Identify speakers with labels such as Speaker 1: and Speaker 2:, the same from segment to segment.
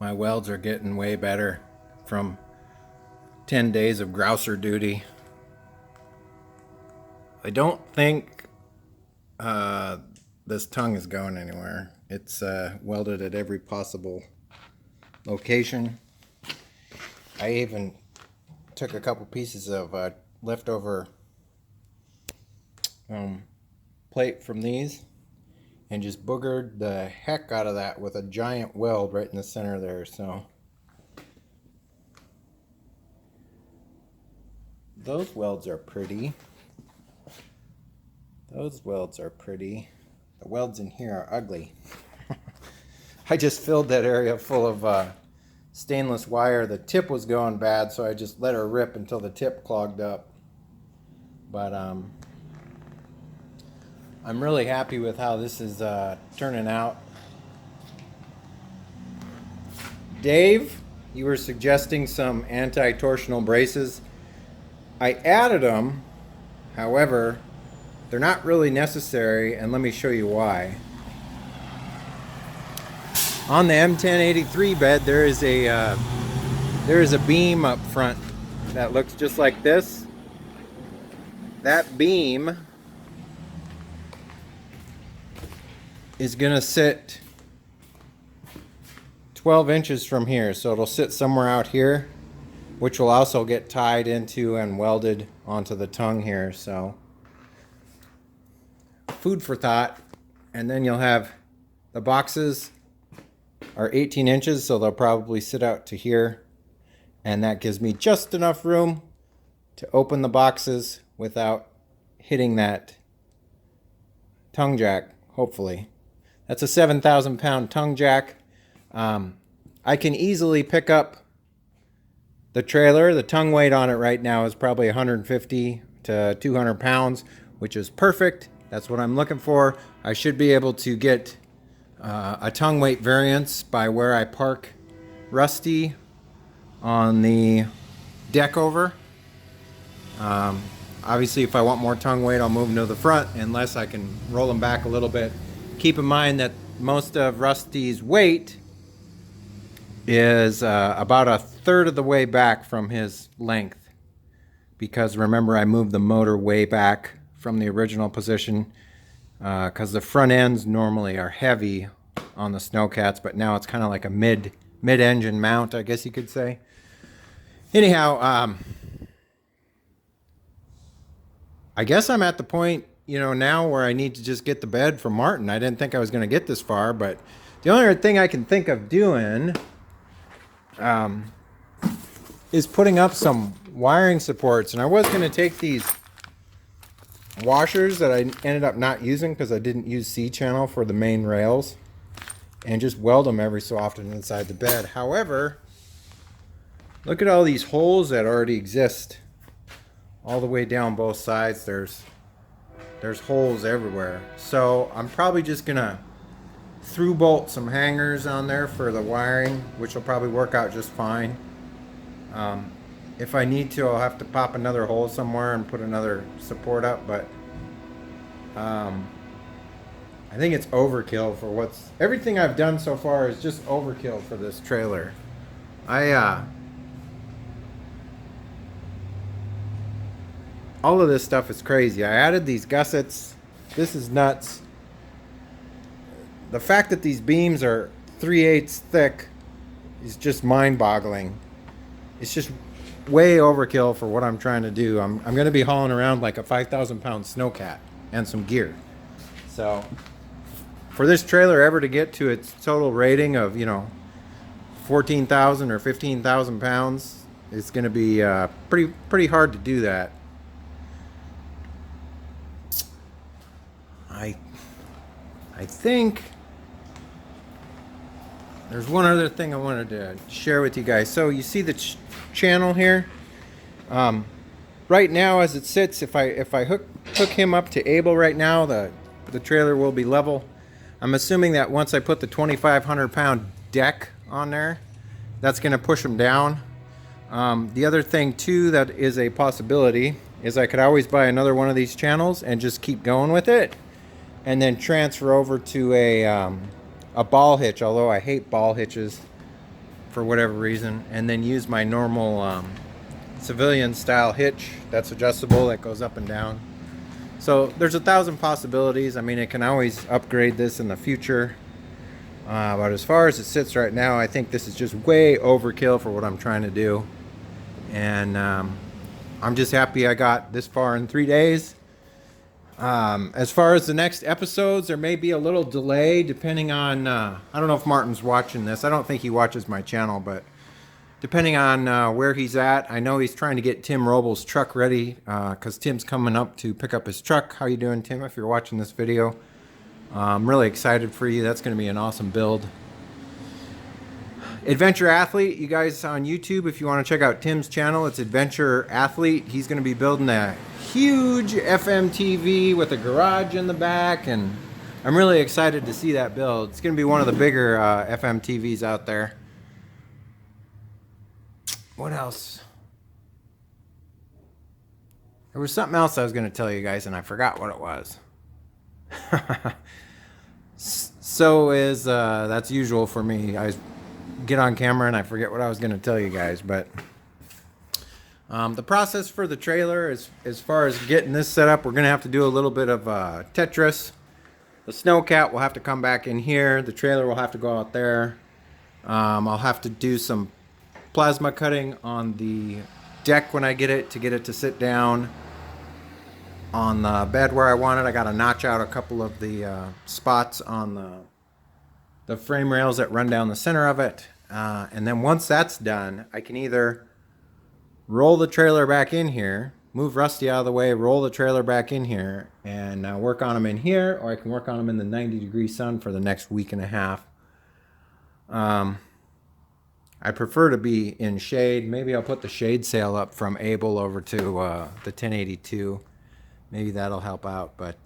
Speaker 1: My welds are getting way better from 10 days of grouser duty. I don't think this tongue is going anywhere. It's welded at every possible location. I even took a couple pieces of leftover plate from these and just boogered the heck out of that with a giant weld right in the center there. So those welds are pretty. Those welds are pretty. The welds in here are ugly. I just filled that area full of stainless wire. The tip was going bad, so I just let her rip until the tip clogged up. But I'm really happy with how this is turning out. Dave, you were suggesting some anti-torsional braces. I added them, however, they're not really necessary, and let me show you why. On the M1083 bed, there is a beam up front that looks just like this. That beam is gonna sit 12 inches from here, so it'll sit somewhere out here, which will also get tied into and welded onto the tongue here. So food for thought. And then you'll have the boxes are 18 inches, so they'll probably sit out to here, and that gives me just enough room to open the boxes without hitting that tongue jack, hopefully. That's a 7,000 pound tongue jack. I can easily pick up the trailer. The tongue weight on it right now is probably 150 to 200 pounds, which is perfect. That's what I'm looking for. I should be able to get a tongue weight variance by where I park Rusty on the deck over. Obviously, if I want more tongue weight, I'll move them to the front, unless I can roll them back a little bit. Keep in mind that most of Rusty's weight is about a third of the way back from his length, because remember, I moved the motor way back from the original position, because the front ends normally are heavy on the Snowcats, but now it's kind of like a mid-engine mount, I guess you could say. Anyhow, I guess I'm at the point, now where I need to just get the bed from Martin. I didn't think I was going to get this far, but the only other thing I can think of doing is putting up some wiring supports. And I was going to take these washers that I ended up not using because I didn't use C-channel for the main rails, and just weld them every so often inside the bed. However, look at all these holes that already exist all the way down both sides. There's holes everywhere. So I'm probably just gonna through bolt some hangers on there for the wiring, which will probably work out just fine. If I need to, I'll have to pop another hole somewhere and put another support up, but I think it's overkill for everything I've done so far is just overkill for this trailer. All of this stuff is crazy. I added these gussets. This is nuts. The fact that these beams are 3/8 thick is just mind-boggling. It's just way overkill for what I'm trying to do. I'm going to be hauling around like a 5,000 pound Snowcat and some gear. So for this trailer ever to get to its total rating of 14,000 or 15,000 pounds, it's going to be pretty hard to do that. I think there's one other thing I wanted to share with you guys. So you see the channel here? Right now as it sits, if I hook him up to Able right now, the trailer will be level. I'm assuming that once I put the 2,500 pound deck on there, that's going to push him down. The other thing too that is a possibility is I could always buy another one of these channels and just keep going with it, and then transfer over to a ball hitch, although I hate ball hitches. for whatever reason, and then use my normal civilian style hitch that's adjustable, that goes up and down. So there's 1,000 possibilities. I mean, it can always upgrade this in the future. But as far as it sits right now, I think this is just way overkill for what I'm trying to do. And I'm just happy I got this far in 3 days. As far as the next episodes, there may be a little delay depending on, I don't know if Martin's watching this. I don't think he watches my channel, but depending on where he's at. I know he's trying to get Tim Robles' truck ready because Tim's coming up to pick up his truck. How you doing, Tim, if you're watching this video? I'm really excited for you. That's going to be an awesome build. Adventure Athlete, you guys on YouTube, if you want to check out Tim's channel, it's Adventure Athlete. He's going to be building a huge FM TV with a garage in the back, and I'm really excited to see that build. It's going to be one of the bigger FM TVs out there. What else? There was something else I was going to tell you guys, and I forgot what it was. So is that's usual for me. I get on camera and I forget what I was going to tell you guys. But the process for the trailer, as far as getting this set up, we're going to have to do a little bit of Tetris. The snowcat will have to come back in here. The trailer will have to go out there. I'll have to do some plasma cutting on the deck when I get it to sit down on the bed where I want it. I got to notch out a couple of the spots on the frame rails that run down the center of it, and then once that's done, I can either roll the trailer back in here, move Rusty out of the way, roll the trailer back in here, and work on them in here, or I can work on them in the 90-degree sun for the next week and a half. I prefer to be in shade. Maybe I'll put the shade sail up from Able over to the 1082. Maybe that'll help out. But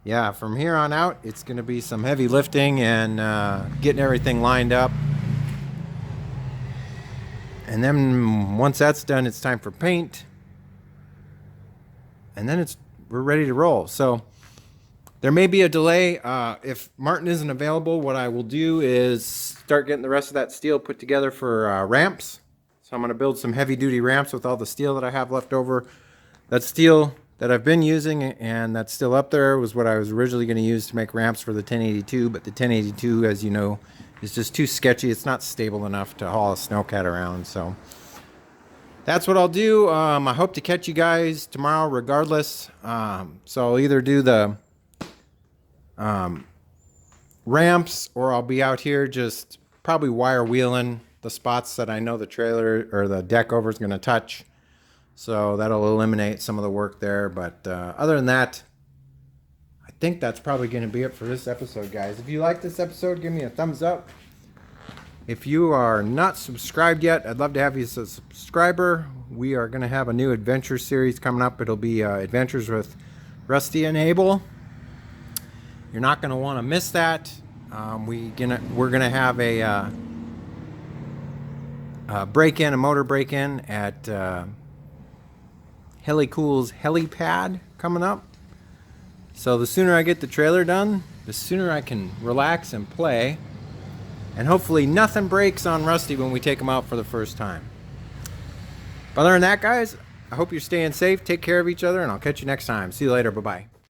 Speaker 1: yeah, from here on out, it's going to be some heavy lifting and getting everything lined up. And then once that's done, it's time for paint. And then we're ready to roll. So there may be a delay. If Martin isn't available, what I will do is start getting the rest of that steel put together for ramps. So I'm going to build some heavy-duty ramps with all the steel that I have left over. That steel that I've been using and that's still up there was what I was originally going to use to make ramps for the 1082. But the 1082, as you know, is just too sketchy. It's not stable enough to haul a snowcat around. So that's what I'll do. I hope to catch you guys tomorrow regardless. So I'll either do the ramps, or I'll be out here just probably wire wheeling the spots that I know the trailer or the deck over is going to touch. So that'll eliminate some of the work there. But other than that, I think that's probably going to be it for this episode, guys. If you like this episode, give me a thumbs up. If you are not subscribed yet, I'd love to have you as a subscriber. We are going to have a new adventure series coming up. It'll be Adventures with Rusty and Abel. You're not going to want to miss that. We're gonna have a break-in, a motor break-in at Helicool's Helipad coming up. So the sooner I get the trailer done, the sooner I can relax and play. And hopefully nothing breaks on Rusty when we take him out for the first time. But other than that, guys, I hope you're staying safe. Take care of each other, and I'll catch you next time. See you later. Bye-bye.